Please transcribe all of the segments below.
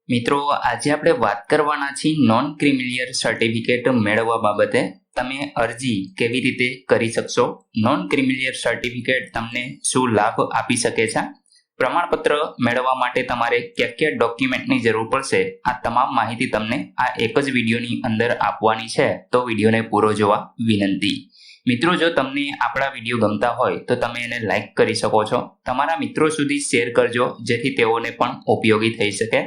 મિત્રો, આજે આપણે વાત કરવાના છીએ નોન ક્રિમિલિયર સર્ટિફિકેટ મેળવવા બાબતે. તમે અરજી કેવી રીતે કરી શકશો? નોન ક્રિમિલિયર સર્ટિફિકેટ તમને શું લાભ આપી શકે છે? પ્રમાણપત્ર મેળવવા માટે તમારે કયા ડોક્યુમેન્ટની જરૂર પડશે, આ તમામ માહિતી તમને આ એક જ વિડીયોની અંદર આપવાની છે, તો વિડીયોને પૂરો જોવા વિનંતી. મિત્રો, જો તમને આપણા વિડીયો ગમતા હોય તો તમે એને લાઈક કરી શકો છો. તમારા મિત્રો સુધી શેર કરજો, જેથી તેઓને પણ ઉપયોગી થઈ શકે.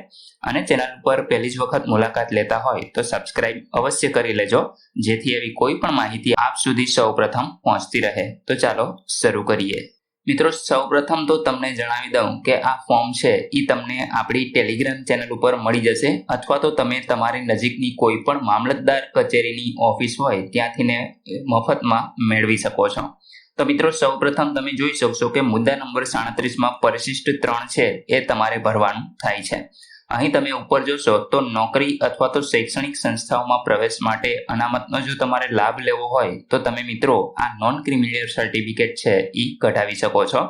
અને ચેનલ પર પહેલી જ વખત મુલાકાત લેતા હોય તો સબસ્ક્રાઇબ અવશ્ય કરી લેજો, જેથી એવી કોઈ પણ માહિતી આપ સુધી સૌપ્રથમ પહોંચતી રહે. તો ચાલો શરૂ કરીએ. મિત્રો, સૌપ્રથમ તો તમને જણાવી દઉં કે આ ફોર્મ છે એ તમને આપણી ટેલિગ્રામ ચેનલ ઉપર મળી જશે, અથવા તો તમે તમારી નજીકની કોઈ પણ મામલતદાર કચેરીની ઓફિસ હોય ત્યાંથીને મફતમાં મેળવી શકો છો. તો મિત્રો, સૌપ્રથમ તમે જોઈ શકશો કે મુદ્દા નંબર 37માં પરિશિષ્ટ 3 છે એ તમારે ભરવાનું થાય છે. અહીં તમે ઉપર જોશો તો નોકરી અથવા તો શૈક્ષણિક સંસ્થાઓમાં પ્રવેશ માટે અનામતનો જો તમારે લાભ લેવો હોય તો તમે મિત્રો આ નોન ક્રિમિલિયર સર્ટિફિકેટ છે એ કઢાવી શકો છો.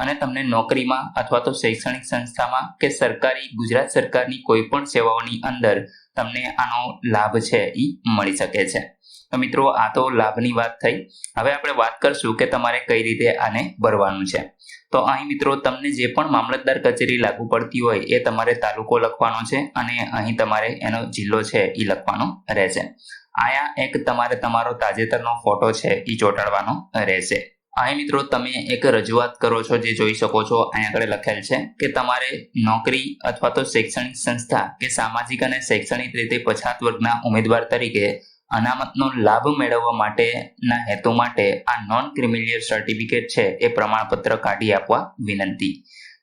અને તમને નોકરીમાં અથવા તો શૈક્ષણિક સંસ્થામાં કે સરકારી ગુજરાત સરકારની કોઈ પણ સેવાઓની અંદર તમને આનો લાભ છે એ મળી શકે છે. તો મિત્રો, આ તો લાભની વાત થઈ. હવે આપણે વાત કરશું કે તમારે કઈ રીતે આને ભરવાનું છે. તો અહીં મિત્રો, તમને જે પણ મામલતદાર કચેરી લાગુ પડતી હોય એ તમારે તાલુકો લખવાનો છે, અને અહીં તમારે એનો જિલ્લો છે એ લખવાનો રહેશે. આયા એક તમારે તમારો તાજેતરનો ફોટો છે એ ચોંટાડવાનો રહેશે. અહીં મિત્રો, તમે એક રજૂઆત કરો છો, જે જોઈ શકો છો અહીંયા આગળ લખેલ છે કે તમારે નોકરી અથવા તો શૈક્ષણિક સંસ્થા કે સામાજિક અને શૈક્ષણિક રીતે પછાત વર્ગના ઉમેદવાર તરીકે અનામતનો લાભ મેળવવા માટેના હેતુ માટે આ નોન ક્રિમિલિયર સર્ટિફિકેટ છે એ પ્રમાણપત્ર કાઢી આપવા વિનંતી.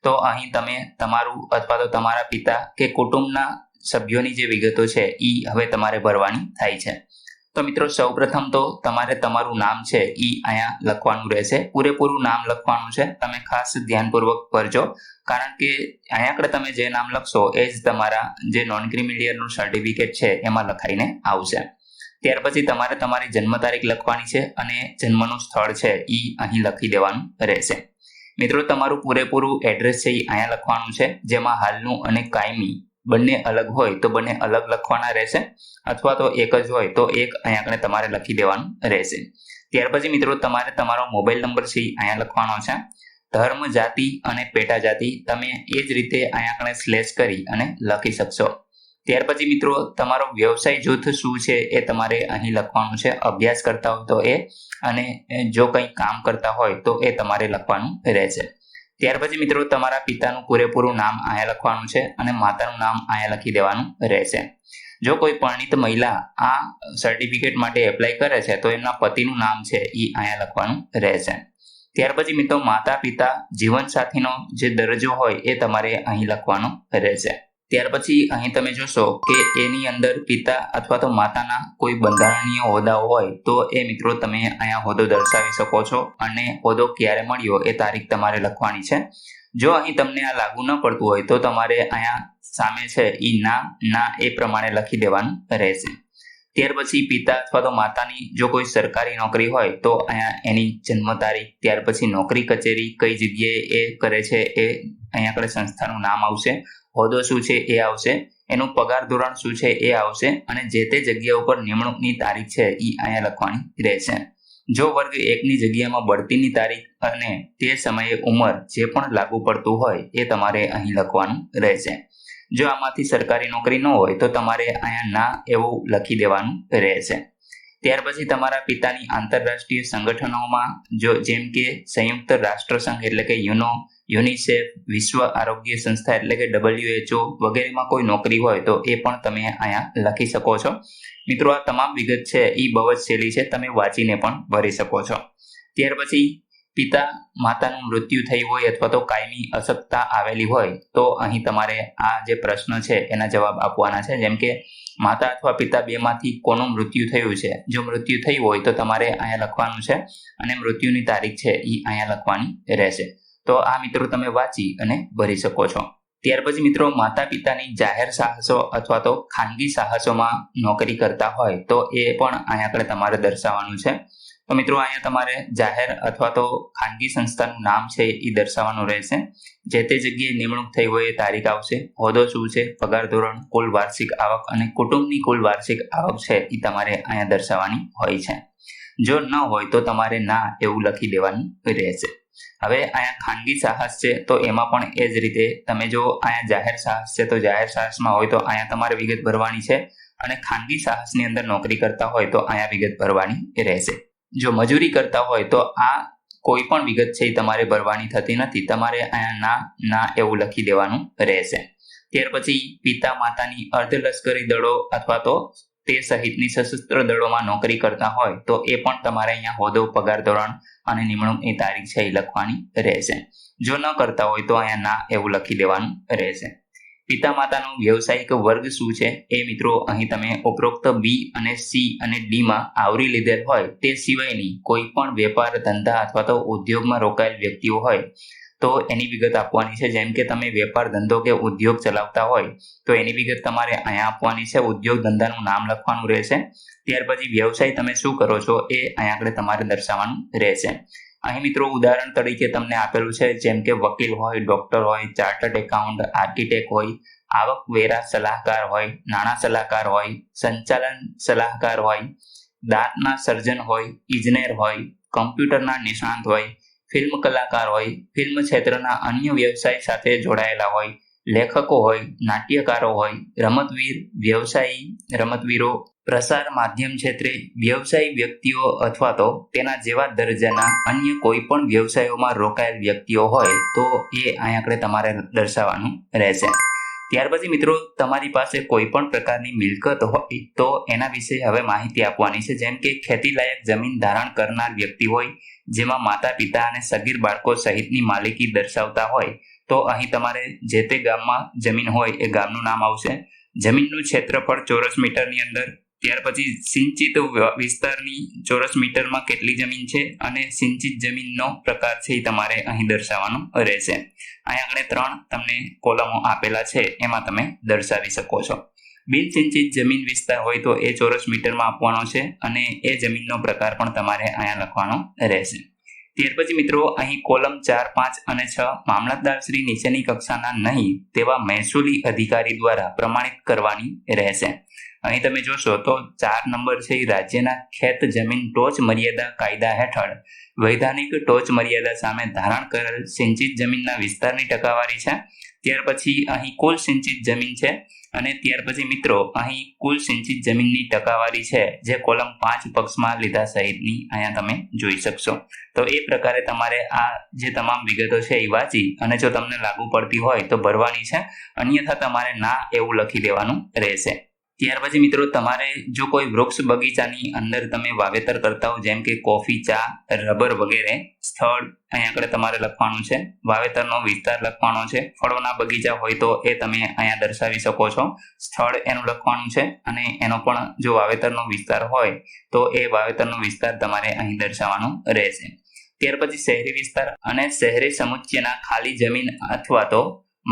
તો અહીં તમે તમારું અથવા તો તમારા પિતા કે કુટુંબના સભ્યોની જે વિગતો છે એ હવે તમારે ભરવાની થાય છે. તો મિત્રો, સૌપ્રથમ તો તમારે તમારું નામ છે એ અહીંયા લખવાનું રહેશે. પૂરેપૂરું નામ લખવાનું છે. તમે ખાસ ધ્યાનપૂર્વક ભરજો, કારણ કે અહીંયા આગળ તમે જે નામ લખશો એ જ તમારા જે નોન ક્રિમિલિયરનું સર્ટિફિકેટ છે એમાં લખાઈને આવશે. ત્યાર પછી તમારે તમારી જન્મ તારીખ લખવાની છે, અને જન્મનું સ્થળ છે એ અહીં લખી દેવાનું રહેશે. મિત્રો, તમારું પૂરેપૂરું એડ્રેસ છે એ અહીંયા લખવાનું છે, જેમાં હાલનું અને કાયમી બંને અલગ હોય તો બંને અલગ લખવાના રહેશે, અથવા તો એક જ હોય તો એક અહીંયા આગળ તમારે લખી દેવાનું રહેશે. ત્યાર પછી મિત્રો, તમારે તમારો મોબાઈલ નંબર છે અહીંયા લખવાનો છે. ધર્મ, જાતિ અને પેટા જાતિ તમે એ જ રીતે અહીંયા આગળ સ્લેશ કરી અને લખી શકશો. ત્યાર પછી મિત્રો, તમારો વ્યવસાય જૂથ શું છે એ તમારે અહીં લખવાનું છે. અભ્યાસ કરતા હોય તો એ, અને જો કંઈ કામ કરતા હોય તો એ તમારે લખવાનું રહેશે. ત્યાર પછી મિત્રો, તમારા પિતાનું પૂરેપૂરું નામ અહીંયા લખવાનું છે, અને માતાનું નામ અહીંયા લખી દેવાનું રહેશે. જો કોઈ પરણિત મહિલા આ સર્ટિફિકેટ માટે એપ્લાય કરે છે તો એમના પતિનું નામ છે એ અહીંયા લખવાનું રહેશે. ત્યાર પછી મિત્રો, માતા પિતા જીવનસાથીનો જે દરજ્જો હોય એ તમારે અહીં લખવાનો રહેશે. ત્યાર પછી અહીં તમે જોશો કે એની અંદર પિતા અથવા તો માતાના કોઈ બંધારણીય હોદ્દાઓ હોય તો એ મિત્રો તમે અહીંયા હોદ્દો દર્શાવી શકો છો, અને હોદ્દો ક્યારે મળ્યો એ તારીખ તમારે લખવાની છે. જો અહીં તમને આ લાગુ ન પડતું હોય તો તમારે અહીંયા સામે છે એ ના એ પ્રમાણે લખી દેવાનું રહેશે. ત્યાર પછી પિતા અથવા તો માતાની જો કોઈ સરકારી નોકરી હોય તો અહીંયા એની જન્મ તારીખ, ત્યાર પછી નોકરી કચેરી કઈ જગ્યાએ એ કરે છે એ અહીંયા આગળ સંસ્થાનું નામ આવશે, હોદ્દો શું છે એ આવશે, એનું પગાર ધોરણ શું છે એ આવશે, અને જે તે જગ્યા ઉપર નિમણૂકની તારીખ છે એ અહીંયા લખવાની રહેશે. જો વર્ગ 1ની જગ્યામાં બઢતીની તારીખ અને તે સમયે ઉંમર જે પણ લાગુ પડતું હોય એ તમારે અહીં લખવાનું રહેશે. જો આમાંથી સરકારી નોકરી ન હોય તો તમારે અહીંયા ના એવું લખી દેવાનું રહેશે. ત્યાર પછી તમારા પિતાની આંતરરાષ્ટ્રીય સંગઠનોમાં જેમ કે સંયુક્ત રાષ્ટ્ર સંઘ એટલે કે યુનિસેફ, વિશ્વ આરોગ્ય સંસ્થા એટલે કે WHO વગેરેમાં કોઈ નોકરી હોય તો એ પણ તમે અહીંયા લખી શકો છો. મિત્રો, આ તમામ વિગત છે એ બહુ જ સહેલી છે, તમે વાંચીને પણ ભરી શકો છો. ત્યાર પછી પિતા માતાનું મૃત્યુ થયું હોય અથવા તો કાયમી અશક્તતા આવેલી હોય તો અહીં તમારે આ જે પ્રશ્ન છે એના જવાબ આપવાના છે. જેમ કે માતા અથવા પિતા બેમાંથી કોનું મૃત્યુ થયું છે. જો મૃત્યુ થયું હોય તો તમારે અહીંયા લખવાનું છે, અને મૃત્યુની તારીખ છે એ અહીંયા લખવાની રહેશે. તો આ મિત્રો તમે વાંચી અને ભરી શકો છો. ત્યાર પછી મિત્રો, માતા પિતાની જાહેર સાહસો અથવા તો ખાનગી સાહસોમાં નોકરી કરતા હોય તો એ પણ અહીંયા આગળ તમારે દર્શાવવાનું છે. તો મિત્રો અહીંયા તમારે જાહેર અથવા તો ખાનગી સંસ્થાનું નામ છે એ દર્શાવવાનું રહેશે. જે તે જગ્યાએ નિમણૂક થઈ હોય એ તારીખ આવશે, હોદ્દો શું છે, પગાર ધોરણ, કુલ વાર્ષિક આવક અને કુટુંબની કુલ વાર્ષિક આવક છે એ તમારે અહીંયા દર્શાવવાની હોય છે. જો ન હોય તો તમારે ના એવું લખી દેવાનું રહેશે. હવે અહીંયા ખાનગી સાહસ છે તો એમાં પણ એ જ રીતે તમે જો અહીંયા જાહેર સાહસ છે તો જાહેર સાહસમાં હોય તો અહીંયા તમારે વિગત ભરવાની છે અને ખાનગી સાહસની અંદર નોકરી કરતા હોય તો અહીંયા વિગત ભરવાની રહેશે. જો મજૂરી કરતા હોય તો આ કોઈ પણ વિગત છે એ તમારે ભરવાની થતી નથી, તમારે અહીંયા ના એવું લખી દેવાનું રહેશે. ત્યાર પછી પિતા માતાની અર્ધલશ્કરી દળો અથવા તો તે સહિતની સશસ્ત્ર દળોમાં નોકરી કરતા હોય તો એ પણ તમારે અહીંયા હોદ્દો, પગાર ધોરણ અને નિમણૂકની તારીખ છે એ લખવાની રહેશે. જો ન કરતા હોય તો અહીંયા ના એવું લખી દેવાનું રહેશે. પિતા માતાનો વ્યવસાયિક વર્ગ શું છે એ મિત્રો અહીં તમે ઉપરોક્ત બી અને સી અને ડી માં આવરી લીધેલ હોય તે સિવાયની કોઈ પણ વેપાર, ધંધા અથવા તો ઉદ્યોગમાં રોકાયેલ વ્યક્તિઓ હોય તો એની વિગત આપવાની છે. જેમ કે તમે વેપાર, ધંધો કે ઉદ્યોગ ચલાવતા હોય તો એની વિગત તમારે અહીંયા આપવાની છે. ઉદ્યોગ ધંધાનું નામ લખવાનું રહેશે. ત્યાર પછી વ્યવસાય તમે શું કરો છો એ અહીંયા આગળ તમારે દર્શાવવાનું રહેશે. અહીં મિત્રો ઉદાહરણ તરીકે તમને આપેલું છે, જેમ કે વકીલ હોય, ડોક્ટર હોય, ચાર્ટર્ડ એકાઉન્ટ, આર્કિટેક્ટ હોય, આવકવેરા સલાહકાર હોય, નાણાં સલાહકાર હોય, સંચાલન સલાહકાર હોય, દાંતના સર્જન હોય, ઇજનેર હોય, કમ્પ્યુટરના નિષ્ણાંત હોય, ફિલ્મ કલાકાર હોય, ફિલ્મ ક્ષેત્રના અન્ય વ્યવસાય સાથે જોડાયેલા હોય, લેખકો હોય, નાટ્યકારો હોય, રમતવીર, વ્યવસાયી રમતવીરો, પ્રસાર માધ્યમ ક્ષેત્રે વ્યવસાયી વ્યક્તિઓ અથવા તો તેના જેવા દરજ્જાના અન્ય કોઈ પણ વ્યવસાયોમાં રોકાયેલ વ્યક્તિઓ હોય તો એ અહીંયા આગળ તમારે દર્શાવવાનું રહેશે. ત્યાર પછી મિત્રો તમારી પાસે કોઈ પણ પ્રકારની મિલકત હોય તો એના વિશે હવે માહિતી આપવાની છે. જેમ કે ખેતીલાયક જમીન ધારણ કરનાર વ્યક્તિ હોય જેમાં માતા, પિતા અને સગીર બાળકો સહિતની માલિકી દર્શાવતા હોય તો અહીં તમારે જે તે ગામમાં જમીન હોય એ ગામનું નામ આવશે. જમીનનું ક્ષેત્રફળ ચોરસ મીટરની અંદર, ત્યાર પછી સિંચિત વિસ્તારની ચોરસ મીટરમાં કેટલી જમીન છે અને સિંચિત જમીનનો પ્રકાર છે એ તમારે અહીં દર્શાવવાનો રહેશે. અહીંયા આગળ 3 તમને કોલમો આપેલા છે એમાં તમે દર્શાવી શકો છો. બિનસિંચિત જમીન વિસ્તાર હોય તો એ ચોરસ મીટરમાં આપવાનો છે અને એ જમીનનો પ્રકાર પણ તમારે અહીંયા લખવાનો રહેશે. ત્યાર પછી મિત્રો અહીં કોલમ 4, 5 અને 6 મામલતદાર શ્રી નીચેની કક્ષાના નહીં તેવા મહેસૂલી અધિકારી દ્વારા પ્રમાણિત કરવાની રહેશે. અહીં તમે જોશો તો 4 નંબર છે એ રાજ્યના ખેત જમીન ટોચ મર્યાદા કાયદા હેઠળ વૈધાનિક ટોચ મર્યાદા સામે ધારણ કરેલ સિંચિત જમીનના વિસ્તારની ટકાવારી છે. ત્યાર પછી અહીં કુલ સિંચિત જમીન છે અને ત્યાર પછી મિત્રો અહીં કુલ સિંચિત જમીનની ટકાવારી છે જે કોલમ 5 પક્ષમાં લીધા સહિતની અહીંયા તમે જોઈ શકશો. તો એ પ્રકારે તમારે આ જે તમામ વિગતો છે એ વાંચી અને જો તમને લાગુ પડતી હોય તો ભરવાની છે, અન્યથા તમારે ના એવું લખી દેવાનું રહેશે. ત્યાર પછી મિત્રો તમારે જો કોઈ વૃક્ષ બગીચાની અંદર તમે વાવેતર કરતા હો, જેમ કે કોફી, ચા, રબર વગેરે, સ્થળ અહીંયા આગળ તમારે લખવાનું છે. વાવેતરનો વિસ્તાર લખવાનો છે. ફળોના બગીચા હોય તો એ તમે અહીંયા દર્શાવી શકો છો. સ્થળ એનું લખવાનું છે અને એનો પણ જો વાવેતરનો વિસ્તાર હોય તો એ વાવેતરનો વિસ્તાર તમારે અહીં દર્શાવવાનો રહેશે. ત્યાર પછી શહેરી વિસ્તાર અને શહેરી સમુચ્ચયના ખાલી જમીન અથવા તો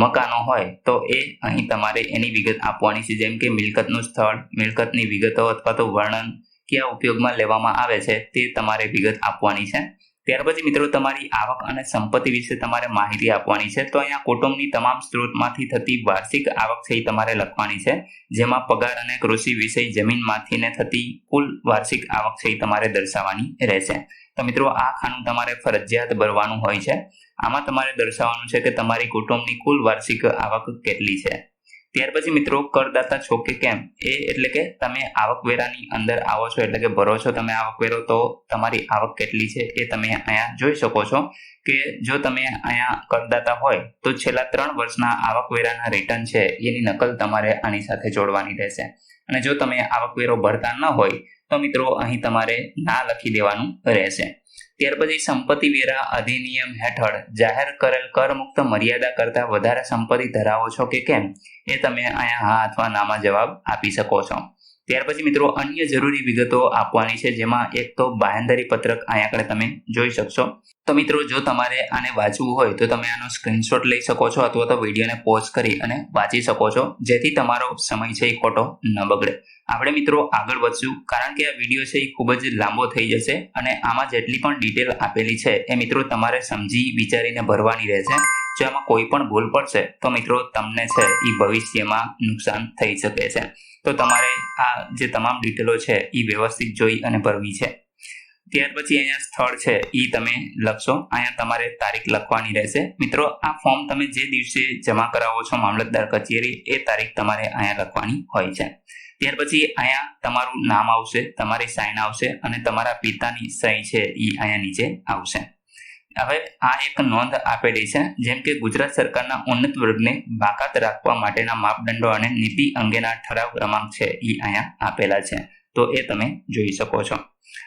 મકાનો હોય તો એ અહીં તમારે એની વિગત આપવાની છે. જેમ કે મિલકતનું સ્થળ, મિલકતની વિગતો અથવા તો વર્ણન, કયા ઉપયોગમાં લેવામાં આવે છે તે તમારે વિગત આપવાની છે. ત્યાર પછી મિત્રો તમારી આવક અને સંપત્તિ વિશે તમારે માહિતી આપવાની છે. તો અહીંયા કુટુંબની તમામ સ્ત્રોતમાંથી થતી વાર્ષિક આવક છે એ તમારે લખવાની છે, જેમાં પગાર અને કૃષિ વિષય જમીનમાંથીને થતી કુલ વાર્ષિક આવક છે એ તમારે દર્શાવવાની રહેશે. તો મિત્રો આ ખાનું તમારે ફરજિયાત ભરવાનું હોય છે. આમાં તમારે દર્શાવવાનું છે કે તમારી કુટુંબની કુલ વાર્ષિક આવક કેટલી છે. ત્યાર પછી મિત્રો કરદાતા છો કે કેમ એ એટલે કે તમે આવકવેરાની અંદર આવો છો એટલે કે ભરો છો તમે આવકવેરો, તો તમારી આવક કેટલી છે એ તમે અહીંયા જોઈ શકો છો કે જો તમે અહીંયા કરદાતા હોય તો છેલ્લા 3 વર્ષના આવકવેરાના રિટર્ન છે એની નકલ તમારે આની સાથે જોડવાની રહેશે. અને જો તમે આવકવેરો ભરતા ન હોય તો મિત્રો અહીં તમારે ના લખી દેવાનું રહેશે. ત્યાર પછી સંપત્તિ વેરા અધિનિયમ હેઠળ જાહેર કરેલ કરમુક્ત મર્યાદા કરતા વધારે સંપત્તિ ધરાવો છો કે કેમ એ તમે અહીંયા હા અથવા નામાં જવાબ આપી શકો છો. ત્યાર પછી મિત્રો અન્ય જરૂરી વિગતો આપવાની છે, જેમાં એક તો બાંહેધરી પત્રક અહીંયા આગળ તમે જોઈ શકશો. તો મિત્રો જો તમારે આને વાંચવું હોય તો તમે આનો સ્ક્રીનશોટ લઈ શકો છો અથવા તો વિડીયોને પોઝ કરી અને વાંચી શકો છો, જેથી તમારો સમય છે એ ખોટો ન બગડે. આપણે મિત્રો આગળ વધશું, કારણ કે આ વિડીયો છે એ ખૂબ જ લાંબો થઈ જશે અને આમાં જેટલી પણ ડિટેલ આપેલી છે એ મિત્રો તમારે સમજી વિચારીને ભરવાની રહેશે. જો આમાં કોઈ પણ ભૂલ પડશે તો મિત્રો તમને છે એ ભવિષ્યમાં નુકસાન થઈ શકે છે. તો તમારે આ જે તમામ ડિટેલો છે એ વ્યવસ્થિત જોઈ અને ભરવી છે. ત્યાર પછી અહીંયા સ્થળ છે એ તમે લખશો. અહીંયા તમારે તારીખ લખવાની રહેશે. મિત્રો આ ફોર્મ તમે જે દિવસે જમા કરાવો છો મામલતદાર કચેરી, એ તારીખ તમારે અહીંયા લખવાની હોય છે. ત્યાર પછી અહીંયા તમારું નામ આવશે, તમારી સાઇન આવશે અને તમારા પિતાની સહી છે એ અહીંયા નીચે આવશે. હવે આ એક નોંધ આપેલી છે, જેમ કે ગુજરાત સરકારના ઉન્નત વર્ગને બાકાત રાખવા માટેના માપદંડો અને નીતિ અંગેના ઠરાવ ક્રમાંક છે એ અહીંયા આપેલા છે, તો એ તમે જોઈ શકો છો.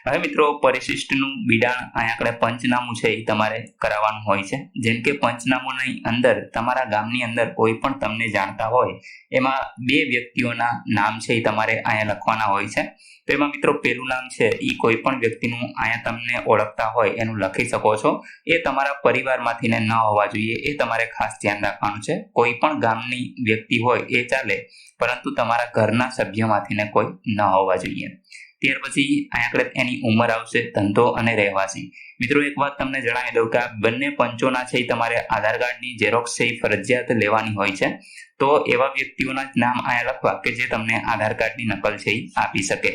હવે મિત્રો પરિશિષ્ટનું બિડાણ અહીંયા આગળ પંચનામું છે એ તમારે કરાવવાનું હોય છે. જેમ કે પંચનામાની અંદર તમારા ગામની અંદર કોઈ પણ તમને જાણતા હોય એમાં 2 વ્યક્તિઓના નામ છે એ તમારે અહીંયા લખવાના હોય છે. તો એમાં મિત્રો પહેલું નામ છે એ કોઈ પણ વ્યક્તિનું અહીંયા તમને ઓળખતા હોય એનું લખી શકો છો. એ તમારા પરિવારમાંથી ન હોવા જોઈએ, એ તમારે ખાસ ધ્યાન રાખવાનું છે. કોઈ પણ ગામની વ્યક્તિ હોય એ ચાલે, પરંતુ તમારા ઘરના સભ્યોમાંથી કોઈ ન હોવા જોઈએ. ત્યાર પછી અહીંયા આગળ એની ઉંમર આવશે, ધંધો અને રહેવાસી. મિત્રો એક વાત તમને જણાવી દઉં કે આ બંને પંચોના છે તમારે આધાર કાર્ડની ઝેરોક્સ છે ફરજિયાત લેવાની હોય છે. તો એવા વ્યક્તિઓના જ નામ અહીંયા લખવા કે જે તમને આધાર કાર્ડની નકલ છે આપી શકે.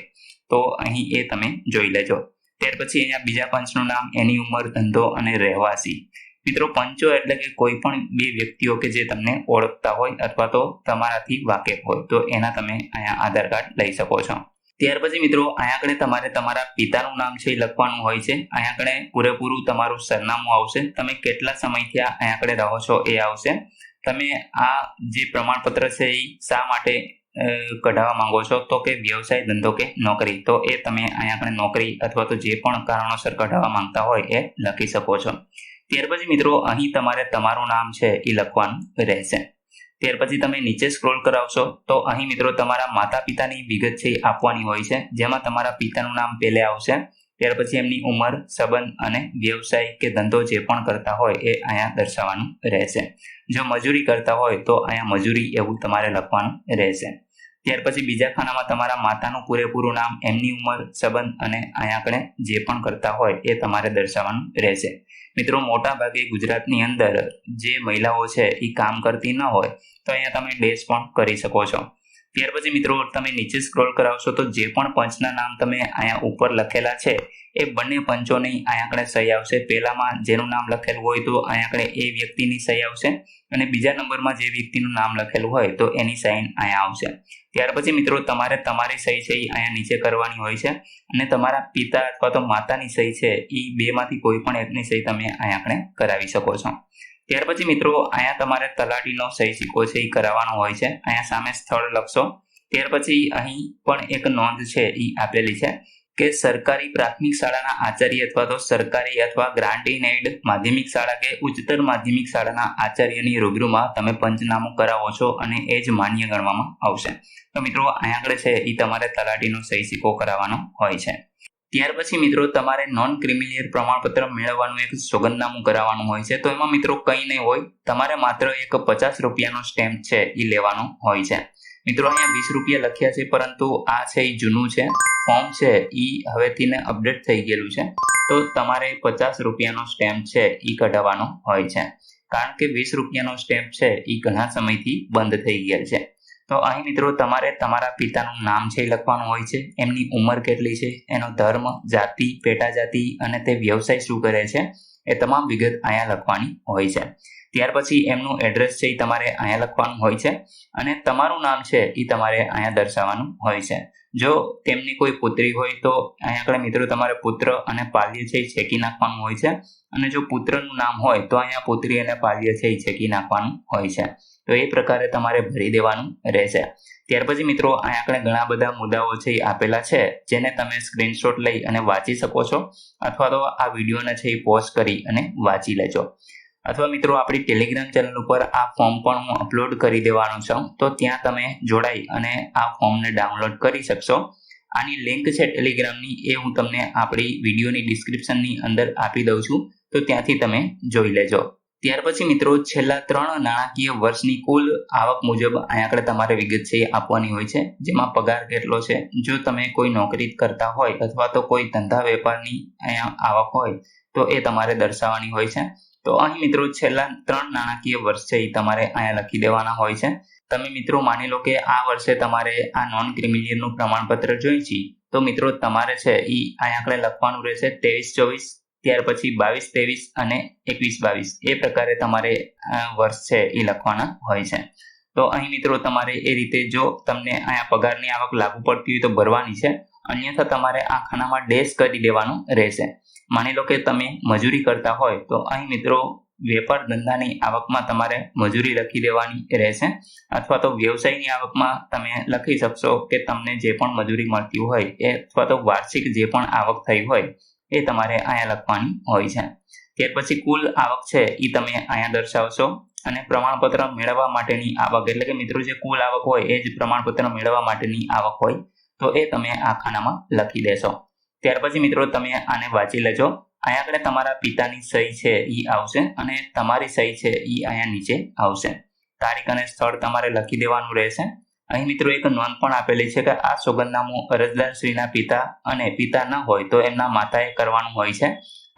તો અહીં એ તમે જોઈ લેજો. ત્યાર પછી અહીંયા બીજા પંચનું નામ, એની ઉંમર, ધંધો અને રહેવાસી. મિત્રો પંચો એટલે કે કોઈ પણ 2 વ્યક્તિઓ કે જે તમને ઓળખતા હોય અથવા તો તમારાથી વાકેફ હોય, તો એના તમે અહીંયા આધાર કાર્ડ લઈ શકો છો. ત્યાર પછી મિત્રો અહીંયા આગળ તમારે તમારા પિતાનું નામ છે એ લખવાનું હોય છે. અહીંયા આગળ પૂરેપૂરું તમારું સરનામું આવશે, તમે કેટલા સમયથી અહીંયા આગળ રહો છો એ આવશે. તમે આ જે પ્રમાણપત્ર છે એ શા માટે કઢાવવા માંગો છો, તો કે વ્યવસાય, ધંધો કે નોકરી, તો એ તમે અહીંયા આગળ નોકરી અથવા તો જે પણ કારણોસર કઢાવવા માંગતા હોય એ લખી શકો છો. ત્યાર પછી મિત્રો અહીં તમારે તમારું નામ છે એ લખવાનું રહેશે. ત્યાર પછી તમે નીચે સ્ક્રોલ કરાવશો તો અહીં મિત્રો તમારા માતા પિતાની વિગત છે એ આપવાની હોય છે, જેમાં તમારા પિતાનું નામ પહેલે આવશે. ત્યાર પછી એમની ઉંમર, સંબંધ અને વ્યવસાય કે ધંધો જે પણ કરતા હોય એ અહીંયા દર્શાવવાનું રહેશે. જો મજૂરી કરતા હોય તો અહીંયા મજૂરી એવું તમારે લખવાનું રહેશે. ત્યાર પછી બીજા ખાનામાં તમારા માતાનું પૂરેપૂરું નામ, એમની ઉંમર, સંબંધ અને અહીંયા આગળ જે પણ કરતા હોય એ તમારે દર્શાવવાનું રહેશે. મિત્રો મોટા ભાગે ગુજરાતની અંદર જે મહિલાઓ છે એ કામ કરતી ન હોય તો અહીંયા તમે ડેશ પણ કરી શકો છો. ત્યાર પછી મિત્રો તમે નીચે સ્ક્રોલ કરાવશો તો જે પણ પંચના નામ તમે અહીંયા ઉપર લખેલા છે એ બંને પંચોની અહીંયા આગળ સહી આવશે. પહેલામાં જેનું નામ લખેલું હોય તો અહીંયા આગળ એ વ્યક્તિની સહી આવશે અને બીજા નંબરમાં જે વ્યક્તિનું નામ લખેલું હોય તો એની સહી અહીંયા આવશે. ત્યાર પછી મિત્રો તમારે તમારી સહી છે એ અહીંયા નીચે કરવાની હોય છે અને તમારા પિતા અથવા તો માતાની સહી છે એ 2 માંથી કોઈ પણ એકની સહી તમે અહીંયા આગળ કરાવી શકો છો. ત્યાર પછી મિત્રો અહીંયા તમારે તલાટીનો સહી સિક્કો છે એ કરાવવાનો હોય છે. અહીંયા સામે સ્થળ લખશો. ત્યાર પછી અહીં પણ એક નોંધ છે એ આપેલી છે કે સરકારી પ્રાથમિક શાળાના આચાર્ય અથવા તો સરકારી અથવા ગ્રાન્ટ ઇન એડ માધ્યમિક શાળા કે ઉચ્ચતર માધ્યમિક શાળાના આચાર્યની રૂબરૂમાં તમે પંચનામું કરાવો છો અને એ જ માન્ય ગણવામાં આવશે. તો મિત્રો અહીંયા આગળ છે એ તમારે તલાટીનો સહી સિક્કો કરાવવાનો હોય છે. ત્યાર પછી મિત્રો તમારે નોન ક્રિમિલિયર પ્રમાણપત્ર મેળવવાનું એક સોગંદનામું કરાવવાનું હોય છે. તો એમાં મિત્રો કંઈ નહીં હોય, તમારે માત્ર એક 50 રૂપિયાનો સ્ટેમ્પ છે એ લેવાનો હોય છે. મિત્રો અહીંયા 20 રૂપિયા લખ્યા છે, પરંતુ આ છે એ જૂનું છે ફોર્મ છે એ હવેથી ને અપડેટ થઈ ગયેલું છે. તો તમારે 50 રૂપિયાનો સ્ટેમ્પ છે એ કઢાવવાનો હોય છે, કારણ કે 20 રૂપિયાનો સ્ટેમ્પ છે એ ઘણા સમયથી બંધ થઈ ગયેલ છે. તો અહીં મિત્રો તમારે તમારા પિતાનું નામ છે એ લખવાનું હોય છે, એમની ઉંમર કેટલી છે, એનો ધર્મ, જાતિ, પેટા જાતિ અને તે વ્યવસાય શું કરે છે એ તમામ વિગત અહીંયા લખવાની હોય છે. ત્યાર પછી એમનું એડ્રેસ છે એ તમારે અહીંયા લખવાનું હોય છે અને તમારું નામ છે એ તમારે અહીંયા દર્શાવવાનું હોય છે. જો તેમની કોઈ પુત્રી હોય તો અહીંયા આગળ મિત્રો તમારે પુત્ર અને પાલ્ય છે એ છેકી નાખવાનું હોય છે અને જો પુત્રનું નામ હોય તો અહીંયા પુત્રી અને પાલ્ય છે એ છેકી નાખવાનું હોય છે. તો એ પ્રકારે તમારે ભરી દેવાનું રહેશે. ત્યાર પછી મિત્રો અહીંયા આગળ ઘણા બધા મુદ્દાઓ છે એ આપેલા છે, જેને તમે સ્ક્રીનશોટ લઈ અને વાંચી શકો છો અથવા તો આ વિડીયોને છે એ પોઝ કરી અને વાંચી લેજો. અથવા મિત્રો આપણી ટેલિગ્રામ ચેનલ ઉપર આ ફોર્મ પણ હું અપલોડ કરી દેવાનો છું, તો ત્યાં તમે જોડાઈ અને આ ફોર્મને ડાઉનલોડ કરી શકશો. આની લિંક છે ટેલિગ્રામની, એ હું તમને આપણી વિડીયોની ડિસ્ક્રિપ્શનની અંદર આપી દઉં છું, તો ત્યાંથી તમે જોઈ લેજો. ત્યાર પછી મિત્રો છેલ્લા 3 નાણાકીય વર્ષની કુલ આવક મુજબ અહીંયા આગળ તમારે વિગત છે એ આપવાની હોય છે, જેમાં પગાર કેટલો છે, જો તમે કોઈ નોકરી કરતા હોય અથવા તો કોઈ ધંધા વેપારની અહીંયા આવક હોય તો એ તમારે દર્શાવવાની હોય છે. તો અહીં મિત્રો છેલ્લા 3 નાણાકીય વર્ષ છે એ તમારે અહીંયા લખી દેવાના હોય છે. તમે મિત્રો માની લો કે આ વર્ષે તમારે આ નોન ક્રિમિલિયરનું પ્રમાણપત્ર જોઈએ છે, તો મિત્રો તમારે છે એ અહીંયા આગળ લખવાનું રહેશે 23-24, ત્યાર પછી 22-23 અને 21-22, એ પ્રકારે તમારે વર્ષ છે એ લખવાના હોય છે. તો અહીં મિત્રો તમારે એ રીતે જો તમને અહીંયા પગારની આવક લાગુ પડતી હોય તો ભરવાની છે, અન્યથા તમારે આ ખાનામાં ડેશ કરી દેવાનું રહેશે. માની લો કે તમે મજૂરી કરતા હોય તો અહીં મિત્રો વેપાર ધંધાની આવકમાં તમારે મજૂરી લખી દેવાની રહેશે, અથવા તો વ્યવસાયની આવકમાં તમે લખી શકશો કે તમને જે પણ મજૂરી મળતી હોય એ, અથવા તો વાર્ષિક જે પણ આવક થઈ હોય એ તમારે અહીંયા લખવાની હોય છે. ત્યાર પછી કુલ આવક છે એ તમે અહીંયા દર્શાવશો, અને પ્રમાણપત્ર મેળવવા માટેની આવક, એટલે કે મિત્રો જે કુલ આવક હોય એ જ પ્રમાણપત્ર મેળવવા માટેની આવક હોય તો એ તમે આ ખાનામાં લખી દેશો. ત્યાર પછી મિત્રો તમે આને વાંચી લેજો. અહીંયા આગળ તમારા પિતાની સહી છે એ આવશે અને તમારી સહી છે એ અહીંયા નીચે આવશે. તારીખ અને સ્થળ તમારે લખી દેવાનું રહેશે. અહીં મિત્રો એક નોંધ પણ આપેલી છે કે આ સોગંદનામું અરજદારશ્રીના પિતા અને પિતા ન હોય તો એમના માતાએ કરવાનું હોય છે.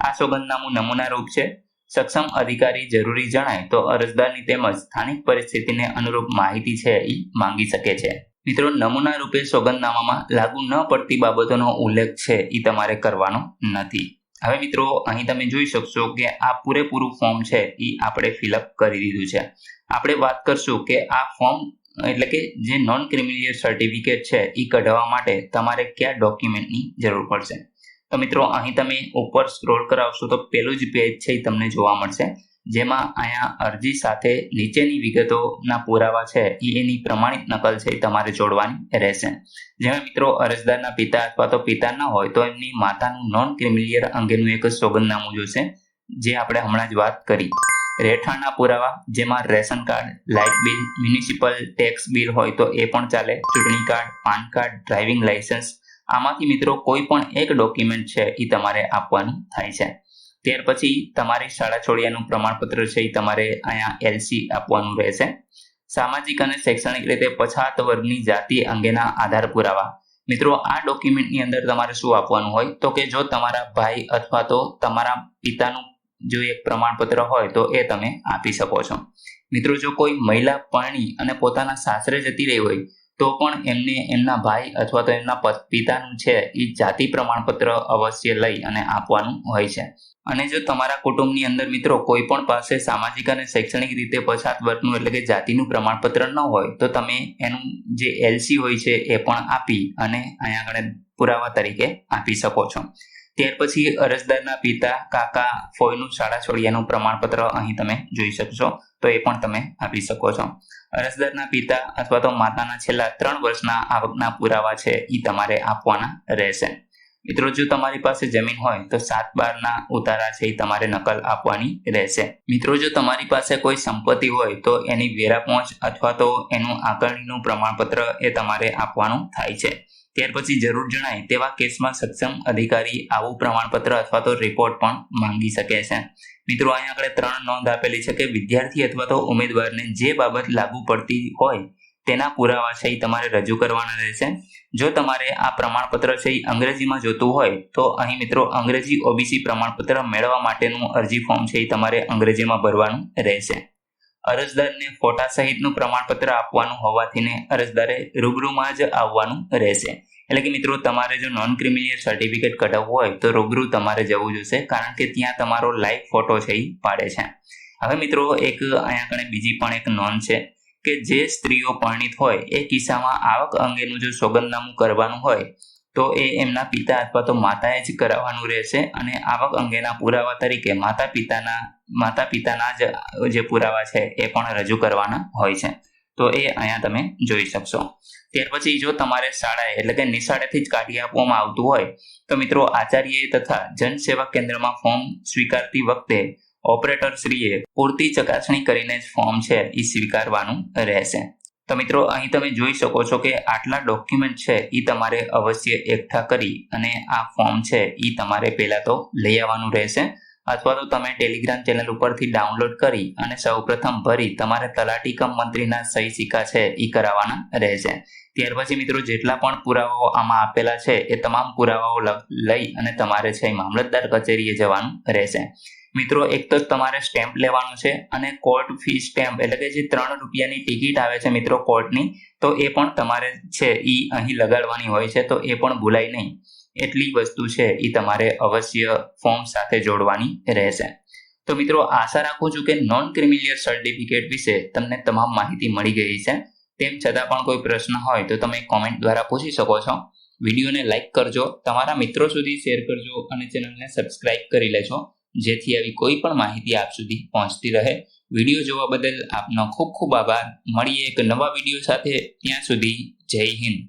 આ સોગંદનામું નમૂના રૂપ છે. સક્ષમ અધિકારી જરૂરી જણાય તો અરજદારની તેમજ સ્થાનિક પરિસ્થિતિને અનુરૂપ માહિતી છે એ માંગી શકે છે. મિત્રો નમૂના રૂપે સોગંદનામામાં લાગુ ન પડતી બાબતોનો ઉલ્લેખ છે એ તમારે કરવાનો નથી. હવે મિત્રો અહીં તમે જોઈ શકશો કે આ પૂરેપૂરું ફોર્મ છે એ આપણે ફિલઅપ કરી દીધું છે. આપણે વાત કરશું કે આ ફોર્મ એટલે કે જે નોન ક્રિમિલિયર સર્ટિફિકેટ છે એ કઢાવવા માટે તમારે કયા ડોક્યુમેન્ટની જરૂર પડશે. તો મિત્રો અહીં તમે ઉપર સ્ક્રોલ કરાવશો તો પેલું જ પેજ છે એ તમને જોવા મળશે, જેમાં અહીંયા અરજી સાથે નીચેની વિગતોના પુરાવા છે એની પ્રમાણિત નકલ છે એ તમારે જોડવાની રહેશે. જેમાં મિત્રો અરજદારના પિતા અથવા તો પિતા ન હોય તો એમની માતાનું નોન ક્રિમિલિયર અંગેનું એક સોગંદનામું જોશે, જે આપણે હમણાં જ વાત કરી. રહેઠાણના પુરાવા, જેમાં ration card, light bill, municipal tax bill હોય તો એ પણ ચાલે, ચૂંટણી card, PAN card, driving licence, આમાંથી મિત્રો કોઈ પણ એક ડોક્યુમેન્ટ છે એ તમારે આપવાનું થાય છે. ત્યાર પછી તમારી શાળા છોડ્યાનું પ્રમાણપત્ર છે એ તમારે અહીંયા LC આપવાનું રહેશે. સામાજિક અને શૈક્ષણિક રીતે પછાત વર્ગની જાતિ અંગેના આધાર પુરાવા. મિત્રો આ ડોક્યુમેન્ટની અંદર તમારે શું આપવાનું હોય તો કે જો તમારા ભાઈ અથવા તો તમારા પિતાનું જો એક પ્રમાણપત્ર હોય તો એ તમે આપી શકો છો. મિત્રો જો કોઈ મહિલા પરણી અને પોતાના સાસરે જતી રહી હોય તો પણ એમને એમના ભાઈ અથવા તો એમના પિતાનું છે એ જાતિ પ્રમાણપત્ર અવશ્ય લઈ અને આપવાનું હોય છે. અને જો તમારા કુટુંબની અંદર મિત્રો કોઈ પણ પાસે સામાજિક અને શૈક્ષણિક રીતે પછાત વર્ગનું એટલે કે જાતિનું પ્રમાણપત્ર ન હોય તો તમે એનું જે LC હોય છે એ પણ આપી અને અહીંયા આગળ પુરાવા તરીકે આપી શકો છો. ત્યાર પછી અરજદારના પિતા, કાકા, ફોઈનું શાળા છોડ્યાનું પ્રમાણપત્ર અહીં તમે જોઈ શકશો, તો એ પણ તમે આપી શકો છો. અરજદારના પિતા અથવા તો માતાના છેલ્લા 3 વર્ષના આવકના પુરાવા છે એ તમારે આપવાના રહેશે. મિત્રો જો તમારી પાસે જમીન હોય તો 7/12ના ઉતારા છે એ તમારે નકલ આપવાની રહેશે. મિત્રો જો તમારી પાસે કોઈ સંપત્તિ હોય તો એની વેરા પહોંચ અથવા તો એનું આકારણીનું પ્રમાણપત્ર એ તમારે આપવાનું થાય છે. ત્યાર પછી જરૂર જણાય તેવા કેસમાં સક્ષમ અધિકારી આવું પ્રમાણપત્ર અથવા તો રિપોર્ટ પણ માંગી શકે છે. મિત્રો અહીંયા આપણે 3 નોંધ આપેલી છે કે વિદ્યાર્થી અથવા તો ઉમેદવારને જે બાબત લાગુ પડતી હોય તેના પુરાવા છે એ તમારે રજૂ કરવાના રહેશે. જો તમારે આ પ્રમાણપત્ર છે એ અંગ્રેજીમાં જોતું હોય તો અહીં મિત્રો અંગ્રેજી OBC પ્રમાણપત્ર મેળવવા માટેનું અરજી ફોર્મ છે એ તમારે અંગ્રેજીમાં ભરવાનું રહેશે. અરજદારને ફોટા સહિતનું પ્રમાણપત્ર આપવાનું હોવાથી અરજદારે રૂબરૂમાં જ આવવાનું રહેશે. એટલે કે મિત્રો તમારે જો નોન ક્રિમિલિયર સર્ટિફિકેટ કઢાવવું હોય તો રૂબરૂ તમારે જવું જોશે, કારણ કે ત્યાં તમારો લાઈવ ફોટો છે એ પાડે છે. હવે મિત્રો એક અહીંયા આગળ બીજી પણ એક નોંધ છે કે જે સ્ત્રીઓ પરણિત હોય એ કિસ્સામાં આવક અંગેનું જો સોગંદનામું કરવાનું હોય તો એ એમના પિતા અથવા તો માતાએ જ કરાવવાનું રહેશે, અને આવક અંગેના પુરાવા તરીકે માતા પિતાના જે પુરાવા છે એ પણ રજૂ કરવાના હોય છે. તો એ અહીંયા તમે જોઈ શકશો. ત્યાર પછી જો તમારે શાળાએ એટલે કે નિશાળેથી જ કાઢી આપવામાં આવતું હોય તો મિત્રો આચાર્ય તથા જનસેવા કેન્દ્રમાં ફોર્મ સ્વીકારતી વખતે ઓપરેટરશ્રીએ પૂરતી ચકાસણી કરીને જ ફોર્મ છે એ સ્વીકારવાનું રહેશે. તો મિત્રો અહીં તમે જોઈ શકો છો કે આટલા ડોક્યુમેન્ટ છે એ તમારે અવશ્ય એકઠા કરી અને આ ફોર્મ છે એ તમારે પહેલા તો લઈ આવવાનું રહેશે, અથવા તો તમે ટેલિગ્રામ ચેનલ ઉપરથી ડાઉનલોડ કરી અને સૌપ્રથમ ભરી તમારે તલાટી કમ મંત્રીના સહી સિક્કા છે એ કરાવવાના રહેશે. ત્યાર પછી મિત્રો જેટલા પણ પુરાવાઓ આમાં આપેલા છે એ તમામ પુરાવાઓ લઈ અને તમારે છે મામલતદાર કચેરીએ જવાનું રહેશે. મિત્રો એક તો તમારે સ્ટેમ્પ લેવાનું છે અને કોર્ટ ફી સ્ટેમ્પ એટલે કે જે 3 રૂપિયાની ટિકિટ આવે છે મિત્રો કોર્ટની, તો એ પણ તમારે છે એ અહીં લગાડવાની હોય છે, તો એ પણ ભૂલાય નહીં. એટલી વસ્તુ છે એ તમારે અવશ્ય ફોર્મ સાથે જોડવાની રહેશે. તો મિત્રો આશા રાખું છું કે નોન ક્રિમિલિયર સર્ટિફિકેટ વિશે તમને તમામ માહિતી મળી ગઈ છે. તેમ છતાં પણ કોઈ પ્રશ્ન હોય તો તમે કોમેન્ટ દ્વારા પૂછી શકો છો. વિડીયોને લાઇક કરજો, તમારા મિત્રો સુધી શેર કરજો અને ચેનલને સબસ્ક્રાઇબ કરી લેજો, જેથી આવી કોઈ પણ માહિતી આપ સુધી પહોંચતી રહે. વિડીયો જોવા બદલ આપનો ખૂબ ખૂબ આભાર. મળીએ એક નવા વિડીયો સાથે. ત્યાં સુધી જય હિન્દ.